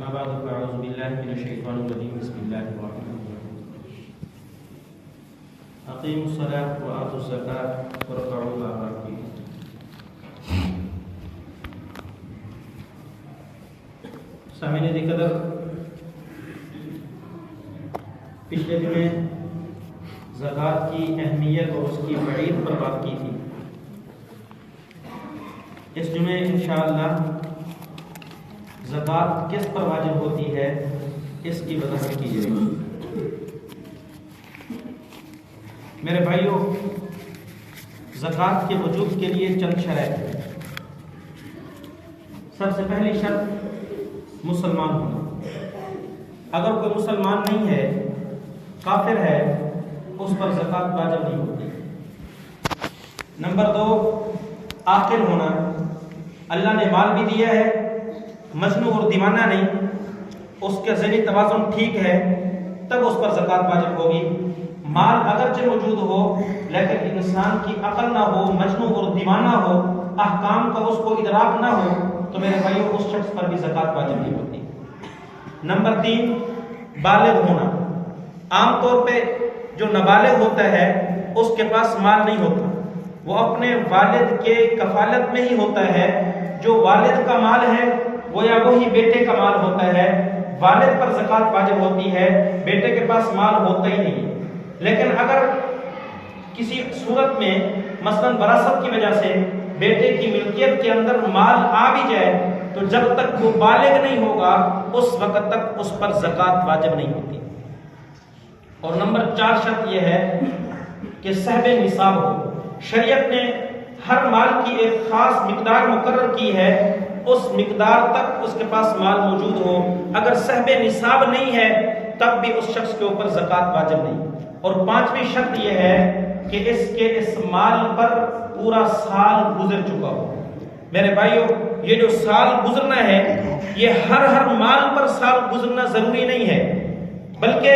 أما بعد فأعوذ بالله من الشيطان الرجيم بسم الله الرحمن الرحيم أقيموا الصلاة وآتوا الزكاة واركعوا مع الراكعين. سامعین قدر، پچھلے دنوں زکوٰۃ کی اہمیت اور اس کی وعید پر بات کی تھی۔ اس جمعے انشاءاللہ زکوٰۃ کس پر واجب ہوتی ہے اس کی وضاحت کی جائے گی۔ میرے بھائیوں، زکوٰۃ کے وجوب کے لیے چند شرائط ہیں۔ سب سے پہلی شرط مسلمان ہونا۔ اگر کوئی مسلمان نہیں ہے، کافر ہے، اس پر زکوٰۃ واجب نہیں ہوتی۔ نمبر 2، عاقل ہونا۔ اللہ نے مال بھی دیا ہے، مجنون اور دیوانہ نہیں، اس کے ذہنی توازن ٹھیک ہے، تب اس پر زکوٰۃ واجب ہوگی۔ مال اگرچہ موجود ہو لیکن انسان کی عقل نہ ہو، مجنون اور دیوانہ ہو، احکام کا اس کو ادراک نہ ہو، تو میرے بھائیوں اس شخص پر بھی زکوٰۃ واجب نہیں ہوتی۔ نمبر 3، بالغ ہونا۔ عام طور پہ جو نابالغ ہوتا ہے اس کے پاس مال نہیں ہوتا، وہ اپنے والد کے کفالت میں ہی ہوتا ہے۔ جو والد کا مال ہے گویا وہی بیٹے کا مال ہوتا ہے۔ والد پر زکوٰۃ واجب ہوتی ہے، بیٹے کے پاس مال ہوتا ہی نہیں۔ لیکن اگر کسی صورت میں مثلا وراثت کی وجہ سے بیٹے کی ملکیت کے اندر مال آ بھی جائے تو جب تک وہ بالغ نہیں ہوگا اس وقت تک اس پر زکوٰۃ واجب نہیں ہوتی۔ اور نمبر 4 شرط یہ ہے کہ صاحب نصاب ہو۔ شریعت نے ہر مال کی ایک خاص مقدار مقرر کی ہے، اس مقدار تک اس کے پاس مال موجود ہو۔ اگر صاحب نصاب نہیں ہے تب بھی اس شخص کے اوپر زکوٰۃ واجب نہیں۔ اور 5ویں شرط یہ ہے کہ اس مال پر پورا سال گزر چکا ہو۔ میرے بھائیوں، یہ جو سال گزرنا ہے یہ ہر مال پر سال گزرنا ضروری نہیں ہے، بلکہ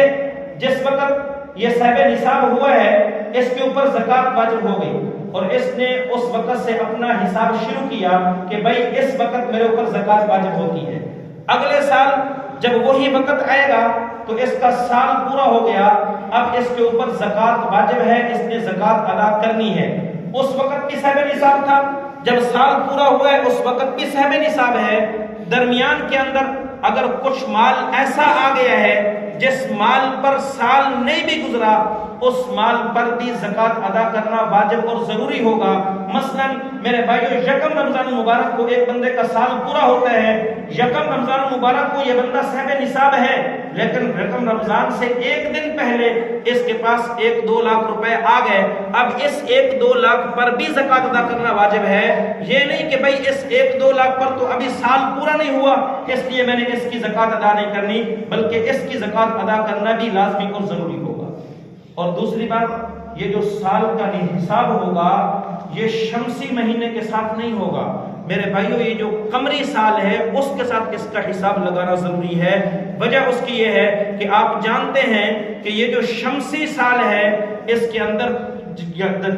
جس وقت یہ صاحب نصاب ہوا ہے اس کے اوپر زکوٰۃ واجب ہو گئی اور اس نے اس وقت سے اپنا حساب شروع کیا کہ بھائی اس وقت میرے اوپر زکوٰۃ واجب ہوتی ہے۔ اگلے سال جب وہی وقت آئے گا تو اس کا سال پورا ہو گیا، اب اس کے اوپر زکوٰۃ واجب ہے، اس نے زکوٰۃ ادا کرنی ہے۔ اس وقت بھی صاحب نصاب تھا، جب سال پورا ہوا ہے اس وقت بھی صاحب نصاب ہے۔ درمیان کے اندر اگر کچھ مال ایسا آ گیا ہے جس مال پر سال نہیں بھی گزرا اس مال پر بھی زکوٰۃ ادا کرنا واجب اور ضروری ہوگا۔ مثلا میرے بھائیو، یکم رمضان مبارک کو ایک بندے کا سال پورا ہوتا ہے، یکم رمضان مبارک کو یہ بندہ صاحب نصاب ہے، لیکن یکم رمضان سے ایک دن پہلے اس کے پاس 1-2 لاکھ روپے آ گئے۔ اب اس 1-2 لاکھ پر بھی زکوٰۃ ادا کرنا واجب ہے۔ یہ نہیں کہ بھائی اس 1-2 لاکھ پر تو ابھی سال پورا نہیں ہوا اس لیے میں نے اس کی زکوٰۃ ادا نہیں کرنی، بلکہ اس کی زکوٰۃ ادا کرنا بھی لازمی اور ضروری ہوگا۔ اور دوسری بات، یہ جو سال کا حساب ہوگا یہ شمسی مہینے کے ساتھ نہیں ہوگا۔ میرے بھائیو، یہ جو قمری سال ہے اس کے ساتھ اس کا حساب لگانا ضروری ہے۔ وجہ اس کی یہ ہے کہ آپ جانتے ہیں کہ یہ جو شمسی سال ہے اس کے اندر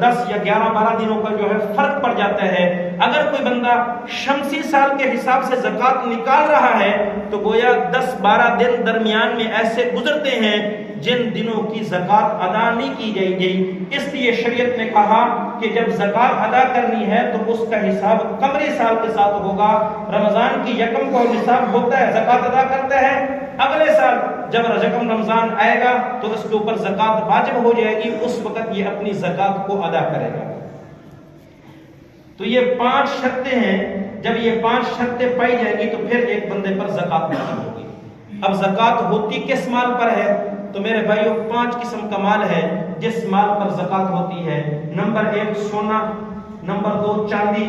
10 یا 11-12 دنوں کا جو ہے فرق پڑ جاتا ہے۔ اگر کوئی بندہ شمسی سال کے حساب سے زکوٰۃ نکال رہا ہے تو گویا 10-12 دن درمیان میں ایسے گزرتے ہیں جن دنوں کی زکوٰۃ ادا نہیں کی جائے گی۔ اس لیے شریعت نے کہا کہ جب زکوٰۃ ادا کرنی ہے تو اس کا حساب قمری سال کے ساتھ ہوگا۔ رمضان کی یکم کو نصاب ہوتا ہے، زکوٰۃ ادا کرتا ہے، اگلے سال جب یکم رمضان آئے گا تو اس کے اوپر زکوٰۃ واجب ہو جائے گی، اس وقت یہ اپنی زکوٰۃ کو ادا کرے گا۔ تو یہ 5 شرطیں ہیں، جب یہ 5 شرطیں پائی جائیں گی تو پھر ایک بندے پر زکوٰۃ واجب ہوگی۔ اب زکوٰۃ ہوتی کس مال پر ہے؟ تو میرے بھائیوں 5 قسم کا مال ہے جس مال پر زکوٰۃ ہوتی ہے۔ نمبر 1 سونا، نمبر 2 چاندی،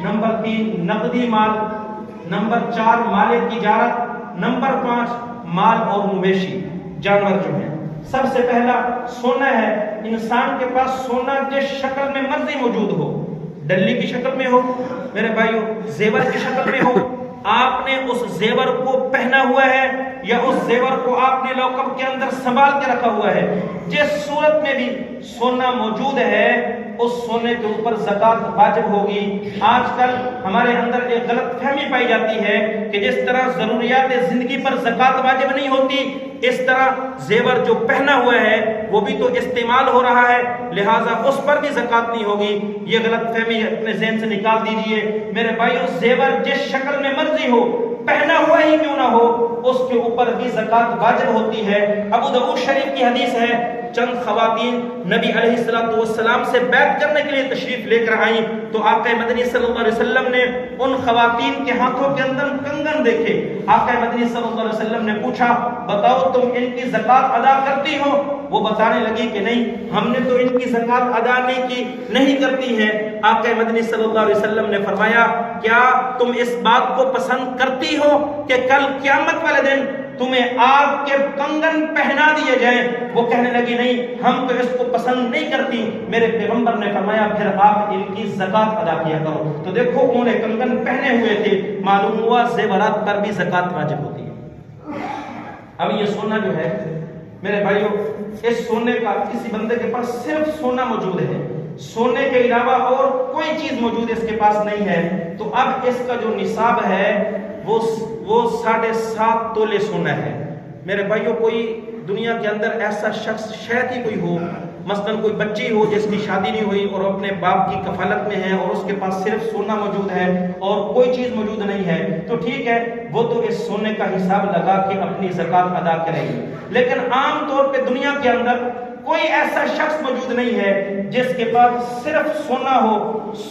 نمبر 3 نقدی مال، نمبر 4 مال تجارت، نمبر 5 مال اور مویشی جانور جو ہیں۔ سب سے پہلا سونا ہے۔ انسان کے پاس سونا جس شکل میں مرضی موجود ہو، ڈلی کی شکل میں ہو، میرے بھائیوں زیور کی شکل میں ہو، آپ نے اس زیور کو پہنا ہوا ہے یا اس زیور کو آپ نے لاکر کے اندر سنبھال کے رکھا ہوا ہے، جس صورت میں بھی سونا موجود ہے اس سونے کے اوپر زکات واجب ہوگی۔ آج کل ہمارے اندر ایک غلط فہمی پائی جاتی ہے کہ جس طرح ضروریات زندگی پر زکات واجب نہیں ہوتی، اس طرح زیور جو پہنا ہوا ہے وہ بھی تو استعمال ہو رہا ہے، لہٰذا اس پر بھی زکات نہیں ہوگی۔ یہ غلط فہمی اپنے ذہن سے نکال دیجئے۔ میرے بھائیو، زیور جس شکل میں مرضی ہو، پہنا ہوا ہی کیوں نہ ہو، اس کے اوپر بھی زکات واجب ہوتی ہے۔ ابو داؤد شریف کی حدیث ہے، چند خواتین نبی علیہ السلام سے بیعت کرنے کے لیے تشریف لے کر آئیں تو آقا مدنی صلی اللہ علیہ وسلم نے ان خواتین کے ہاتھوں کے اندر کنگن دیکھے۔ آقا مدنی صلی اللہ علیہ وسلم نے پوچھا، بتاؤ تم ان کی زکات ادا کرتی ہو؟ وہ بتانے لگی کہ نہیں، ہم نے تو ان کی زکات ادا نہیں کرتی ہے۔ آقا مدنی صلی اللہ علیہ وسلم نے فرمایا، کیا تم اس بات کو پسند کرتی ہو کہ کل قیامت والے دن تمہیں آگ کے کنگن پہنا دیے جائیں؟ وہ کہنے لگی، نہیں، ہم تو اس کو پسند نہیں کرتی۔ میرے پیغمبر نے فرمایا، پھر آپ ان کی زکات ادا کیا کرو۔ تو دیکھو، انہوں نے کنگن پہنے ہوئے تھے، معلوم ہوا زیورات پر بھی زکات واجب ہوتی ہے۔ اب یہ سونا جو ہے میرے بھائیو، اس سونے کا کسی بندے کے پاس صرف سونا موجود ہے، سونے کے علاوہ اور کوئی چیز موجود اس کے پاس نہیں ہے، تو اب اس کا جو نصاب ہے وہ 7.5 تولے سونا ہے۔ میرے بھائیو، کوئی دنیا کے اندر ایسا شخص شاید ہی کوئی ہو، مثلا کوئی بچی ہو جس کی شادی نہیں ہوئی اور اپنے باپ کی کفالت میں ہے اور اس کے پاس صرف سونا موجود ہے اور کوئی چیز موجود نہیں ہے، تو ٹھیک ہے، وہ تو اس سونے کا حساب لگا کے اپنی زکات ادا کرے گی۔ لیکن عام طور پہ دنیا کے اندر کوئی ایسا شخص موجود نہیں ہے جس کے پاس صرف سونا ہو،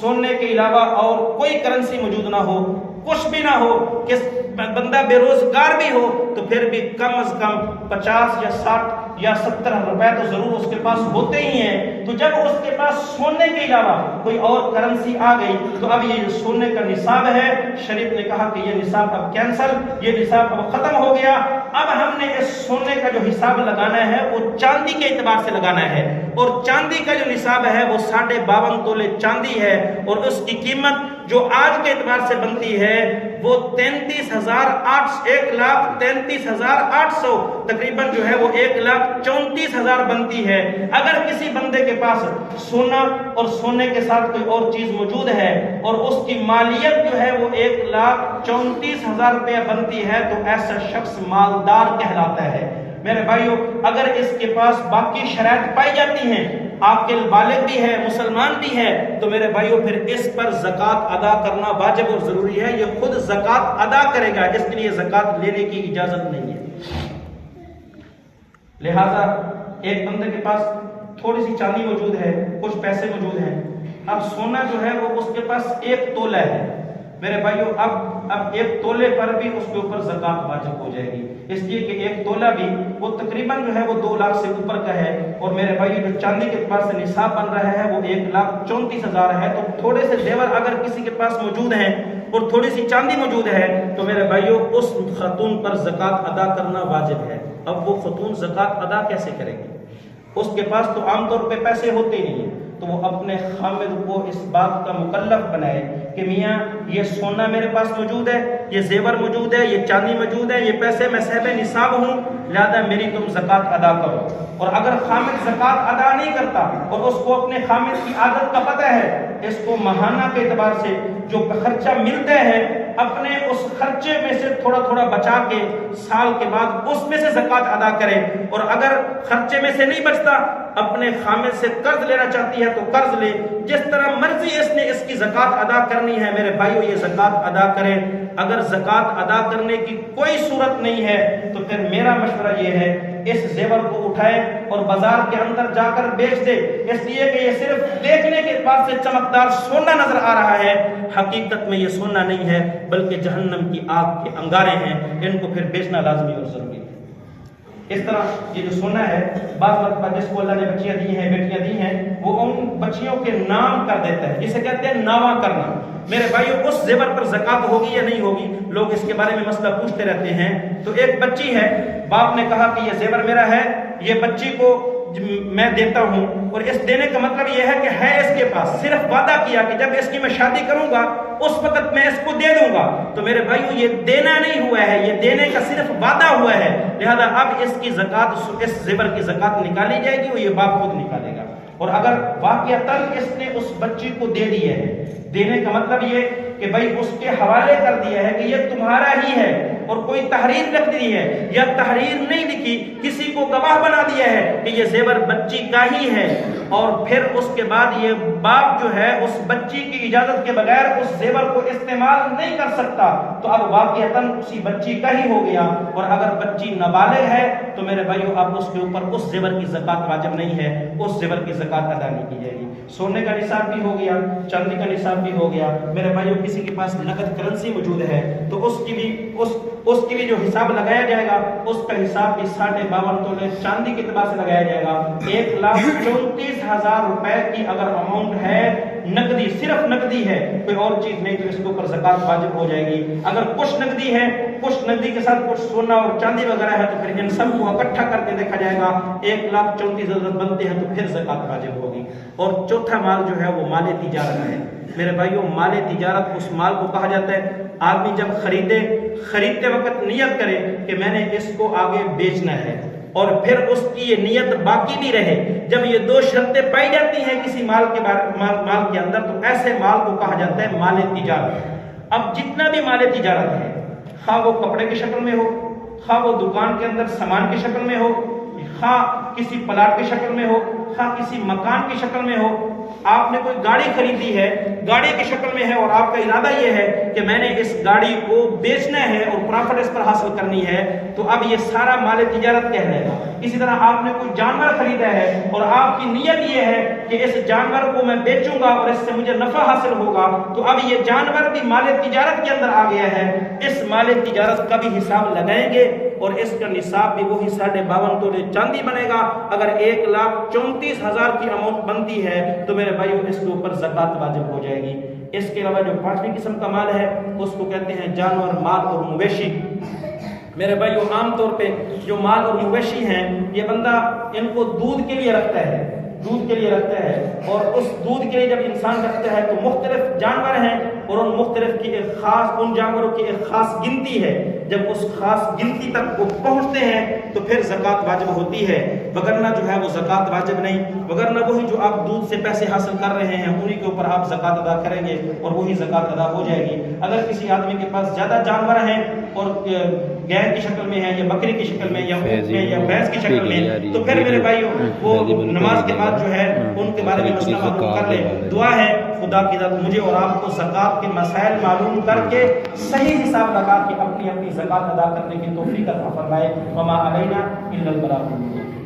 سونے کے علاوہ اور کوئی کرنسی موجود نہ ہو، کچھ بھی نہ ہو، کہ بندہ بے روزگار بھی ہو تو پھر بھی کم از کم 50 یا 60 یا 70 روپے تو ضرور اس کے پاس ہوتے ہی ہیں۔ تو جب اس کے پاس سونے کے علاوہ کوئی اور کرنسی آ گئی تو اب یہ جو سونے کا نصاب ہے، شریف نے کہا کہ یہ نصاب اب کینسل، یہ نصاب اب ختم ہو گیا۔ اب ہم نے اس سونے کا جو حساب لگانا ہے وہ چاندی کے اعتبار سے لگانا ہے، اور چاندی کا جو نصاب ہے وہ 52.5 تولے چاندی ہے، اور اس کی قیمت جو آج کے اعتبار سے بنتی ہے وہ 1,33,800 تقریباً جو ہے وہ 1,34,000 بنتی ہے۔ اگر کسی بندے کے پاس سونا اور سونے کے ساتھ کوئی اور چیز موجود ہے اور اس کی مالیت جو ہے وہ 1,34,000 روپیہ بنتی ہے تو ایسا شخص مالدار کہلاتا ہے۔ میرے بھائیو، اگر اس کے پاس باقی شرائط پائی جاتی ہیں، عاقل بالغ بھی ہے، مسلمان بھی ہے، تو میرے بھائیو پھر اس پر زکات ادا کرنا واجب اور ضروری ہے۔ یہ خود زکات ادا کرے گا، اس کے لیے زکات لینے کی اجازت نہیں ہے۔ لہذا ایک بندے کے پاس تھوڑی سی چاندی موجود ہے، کچھ پیسے موجود ہیں، اب سونا جو ہے وہ اس کے پاس 1 تولہ ہے۔ میرے بھائیو، اب 1 تولے پر بھی اس کے اوپر زکات واجب ہو جائے گی، اس لیے کہ 1 تولہ بھی وہ تقریباً جو ہے وہ 2 لاکھ سے اوپر کا ہے، اور میرے بھائیو جو چاندی کے پاس سے نصاب بن رہا ہے وہ 1,34,000 ہے۔ تو تھوڑے سے زیور اگر کسی کے پاس موجود ہیں اور تھوڑی سی چاندی موجود ہے تو میرے بھائیو اس خاتون پر زکات ادا کرنا واجب ہے۔ اب وہ خاتون زکات ادا کیسے کرے گی؟ اس کے پاس تو عام طور پہ پیسے ہوتے ہی نہیں ہیں، تو وہ اپنے خامد کو اس بات کا مکلف بنائے کہ میاں یہ سونا میرے پاس موجود ہے، یہ زیور موجود ہے، یہ چاندی موجود ہے، یہ پیسے میں صاحب نصاب ہوں، لہذا میری تم زکات ادا کرو۔ اور اگر خامد زکات ادا نہیں کرتا اور اس کو اپنے خامد کی عادت کا پتہ ہے، اس کو ماہانہ کے اعتبار سے جو خرچہ ملتا ہے اپنے اس خرچے میں سے تھوڑا تھوڑا بچا کے سال کے بعد اس میں سے زکات ادا کرے، اور اگر خرچے میں سے نہیں بچتا اپنے خامد سے قرض لینا چاہتی ہے تو قرض لے، جس طرح مرضی اس نے اس کی زکات ادا کرنی ہے میرے بھائیو یہ زکات ادا کرے۔ اگر زکات ادا کرنے کی کوئی صورت نہیں ہے تو پھر میرا مشورہ یہ ہے اس زیور کو اٹھائے اور بازار کے اندر جا کر بیچ دے، اس لیے کہ یہ صرف دیکھنے کے بعد سے چمکدار سونا نظر آ رہا ہے، حقیقت میں یہ سونا نہیں ہے بلکہ جہنم کی آگ کے انگارے ہیں، ان کو پھر بیچنا لازمی اور ضروری ہے۔ اس طرح یہ جو سونا ہے بعض مرتبہ جس کو اللہ نے بچیاں دی ہیں، بیٹیاں دی ہیں، وہ ان بچیوں کے نام کر دیتا ہے، جسے کہتے ہیں ناواں کرنا۔ میرے بھائیو اس زیور پر زکات ہوگی یا نہیں ہوگی؟ لوگ اس کے بارے میں مسئلہ پوچھتے رہتے ہیں۔ تو ایک بچی ہے، باپ نے کہا کہ یہ زیور میرا ہے، یہ بچی کو میں دیتا ہوں، اور اس دینے کا مطلب یہ ہے کہ ہے اس کے پاس، صرف وعدہ کیا کہ جب اس کی میں شادی کروں گا اس وقت میں اس کو دے دوں گا۔ تو میرے بھائیو یہ دینا نہیں ہوا ہے، یہ دینے کا صرف وعدہ ہوا ہے، لہذا اب اس کی زکات، اس زیور کی زکات نکالی جائے گی اور یہ باپ خود نکالے گا۔ اور اگر واقعتاً اس نے اس بچی کو دے دیے ہے، دینے کا مطلب یہ کہ بھائی اس کے حوالے کر دیا ہے کہ یہ تمہارا ہی ہے، اور کوئی تحریر لکھ دی ہے یا تحریر نہیں لکھی، کسی کو گواہ بنا دیا ہے کہ یہ زیور بچی کا ہی ہے، اور پھر اس کے بعد یہ باپ جو ہے اس بچی کی اجازت کے بغیر اس زیور کو استعمال نہیں کر سکتا، تو اب واقعتاً اسی بچی کا ہی ہو گیا۔ اور اگر بچی نابالغ ہے تو میرے بھائیو اب اس کے اوپر اس زیور کی زکوٰۃ واجب نہیں ہے، اس زیور کی زکوٰۃ ادا نہیں کی جائے گی۔ سونے کا نصاب بھی ہو گیا، چاندی کا نصاب بھی ہو گیا، میرے بھائیو کسی کے پاس نقد کرنسی موجود ہے تو اس کی بھی جو حساب لگایا جائے گا، اس کا حساب بھی 52.5 تولے چاندی کے اعتبار سے لگایا جائے گا۔ 1,34,000 روپے کی اگر اماؤنٹ ہے نقدی، صرف نقدی ہے، کوئی اور چیز نہیں، تو اس کے اوپر زکوٰۃ واجب ہو جائے گی۔ اگر کچھ نقدی ہے، کچھ نقدی کے ساتھ کچھ سونا اور چاندی وغیرہ ہے، تو پھر ان سب کو اکٹھا کر کے دیکھا جائے گا، 1,34,000 بنتے ہیں تو پھر زکوٰۃ واجب ہوگی۔ اور چوتھا مال جو ہے وہ مال تجارت ہے۔ میرے بھائیوں مال تجارت اس مال کو کہا جاتا ہے، آدمی جب خریدتے وقت نیت کرے کہ میں نے اس کو آگے بیچنا ہے، اور پھر اس کی یہ نیت باقی بھی رہے، جب یہ دو شرطیں پائی جاتی ہیں کسی مال کے اندر، تو ایسے مال کو کہا جاتا ہے مال تجارت۔ اب جتنا بھی مال تجارت ہے، خواہ وہ کپڑے کی شکل میں ہو، خواہ وہ دکان کے اندر سامان کی شکل میں ہو، خواہ کسی پلاٹ کی شکل میں ہو، خواہ کسی مکان کی شکل میں ہو، آپ نے کوئی گاڑی خریدی ہے، گاڑی کی شکل میں ہے، اور آپ کا ارادہ یہ ہے کہ میں نے اس گاڑی کو بیچنا ہے اور پرافٹ اس پر حاصل کرنی ہے، تو اب یہ سارا مال تجارت کہلائے گا۔ اسی طرح آپ نے کوئی جانور خریدا ہے اور آپ کی نیت یہ ہے کہ اس جانور کو میں بیچوں گا اور اس سے مجھے نفع حاصل ہوگا، تو اب یہ جانور بھی مال تجارت کے اندر آ گیا ہے۔ اس مال تجارت کا بھی حساب لگائیں گے، اور اس کا نصاب بھی وہی 52.5 تولے چاندی بنے گا۔ اگر 1,34,000 کی اماؤنٹ بنتی ہے تو میرے بھائیوں اس کے اوپر زکوٰۃ واجب ہو جائے گی۔ اس کے علاوہ جو 5ویں قسم کا مال ہے اس کو کہتے ہیں جانور، مال اور مویشی۔ میرے بھائیوں عام طور پہ جو مال اور مویشی ہیں، یہ بندہ ان کو دودھ کے لیے رکھتا ہے، دودھ کے لیے رکھتا ہے، اور اس دودھ کے لیے جب انسان رکھتا ہے تو مختلف جانور ہیں، اور ان مختلف کی ایک خاص، ان جانوروں کی ایک خاص گنتی ہے۔ جب اس خاص گنتی تک وہ پہنچتے ہیں تو پھر زکوٰۃ واجب ہوتی ہے، وگرنہ جو ہے وہ زکوٰۃ واجب نہیں، وگرنہ وہی جو آپ دودھ سے پیسے حاصل کر رہے ہیں انہی کے اوپر آپ زکوٰۃ ادا کریں گے اور وہی زکوٰۃ ادا ہو جائے گی۔ اگر کسی آدمی کے پاس زیادہ جانور ہیں اور گائے کی شکل میں ہے یا بکری کی شکل میں یا اونٹ میں یا بھینس کی شکل میں، تو پھر میرے بھائیوں وہ نماز کے بعد جو ہے ان کے بارے میں مسئلہ معلوم کر لے۔ دعا ہے خدا کی ذات مجھے اور آپ کو زکوٰۃ کے مسائل معلوم کر کے صحیح حساب لگا کے اپنی زکوٰۃ ادا کرنے کی توفیق عطا فرمائے۔ وما علینا الا البلاغ المبین۔